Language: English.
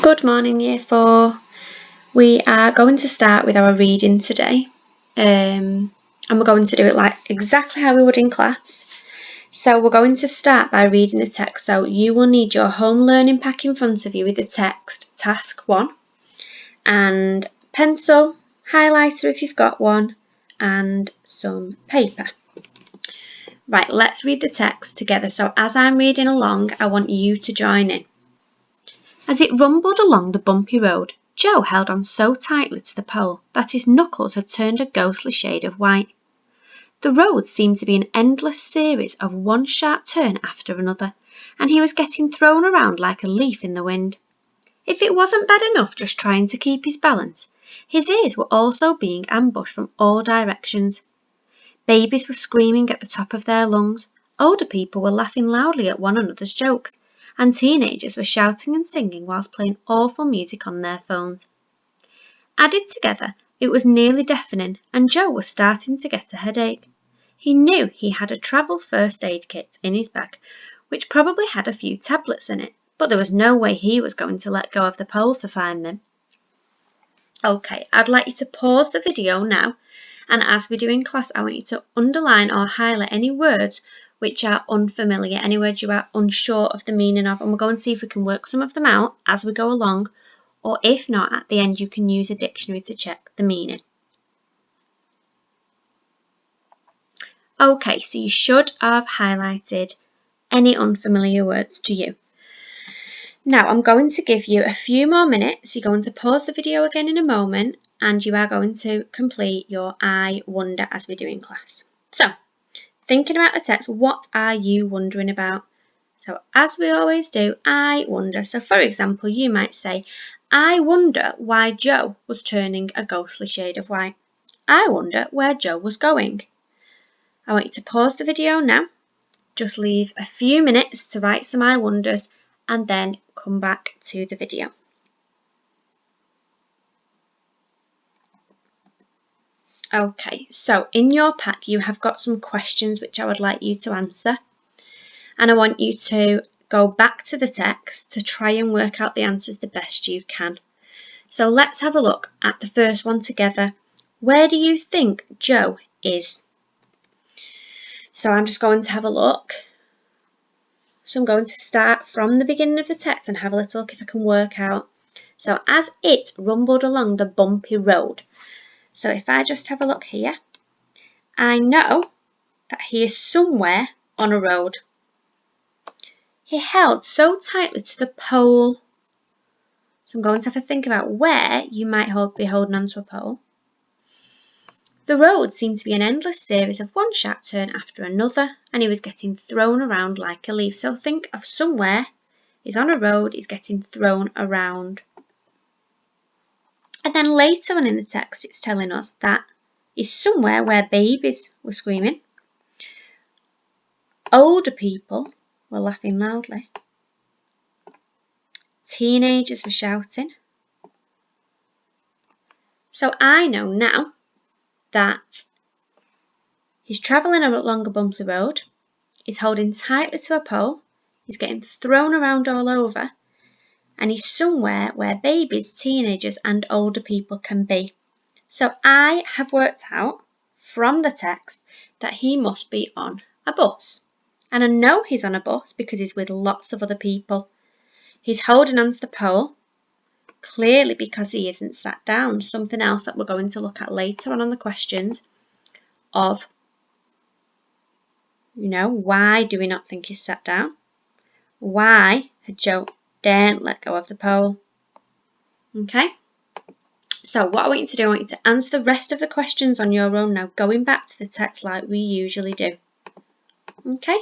Good morning, Year 4. We are going to start with our reading today, and we're going to do it like exactly how we would in class. So we're going to start by reading the text. So you will need your home learning pack in front of you with the text, task 1, and pencil, highlighter if you've got one, and some paper. Right, let's read the text together. So as I'm reading along, I want you to join in. As it rumbled along the bumpy road, Joe held on so tightly to the pole that his knuckles had turned a ghostly shade of white. The road seemed to be an endless series of one sharp turn after another, and he was getting thrown around like a leaf in the wind. If it wasn't bad enough just trying to keep his balance, his ears were also being ambushed from all directions. Babies were screaming at the top of their lungs, older people were laughing loudly at one another's jokes, and teenagers were shouting and singing whilst playing awful music on their phones. Added together, it was nearly deafening, and Joe was starting to get a headache. He knew he had a travel first aid kit in his bag, which probably had a few tablets in it, but there was no way he was going to let go of the pole to find them. Okay, I'd like you to pause the video now, and as we do in class, I want you to underline or highlight any words which are unfamiliar, any words you are unsure of the meaning of, and we'll go and see if we can work some of them out as we go along, or if not, at the end you can use a dictionary to check the meaning. Okay, so you should have highlighted any unfamiliar words to you. Now I'm going to give you a few more minutes. You're going to pause the video again in a moment, and you are going to complete your I wonder as we do in class. So, thinking about the text, what are you wondering about? So, as we always do, I wonder. So, for example, you might say, I wonder why Joe was turning a ghostly shade of white. I wonder where Joe was going. I want you to pause the video now. Just leave a few minutes to write some I wonders and then come back to the video. Okay, so in your pack you have got some questions which I would like you to answer, and I want you to go back to the text to try and work out the answers the best you can. So let's have a look at the first one together. Where do you think Joe is? So I'm just going to have a look. So I'm going to start from the beginning of the text and have a little look if I can work out. So as it rumbled along the bumpy road. So if I just have a look here, I know that he is somewhere on a road. He held so tightly to the pole. So I'm going to have to think about where you might be holding onto a pole. The road seemed to be an endless series of one sharp turn after another, and he was getting thrown around like a leaf. So think of somewhere. He's on a road, he's getting thrown around. And then later on in the text, it's telling us that he's somewhere where babies were screaming. Older people were laughing loudly. Teenagers were shouting. So I know now that he's travelling along a bumpy road, he's holding tightly to a pole, he's getting thrown around all over, and he's somewhere where babies, teenagers and older people can be. So I have worked out from the text that he must be on a bus. And I know he's on a bus because he's with lots of other people. He's holding onto the pole, clearly because he isn't sat down. Something else that we're going to look at later on the questions of, why do we not think he's sat down? Why had Joe daren't let go of the pole? Okay? So what I want you to do, I want you to answer the rest of the questions on your own now, going back to the text like we usually do. Okay?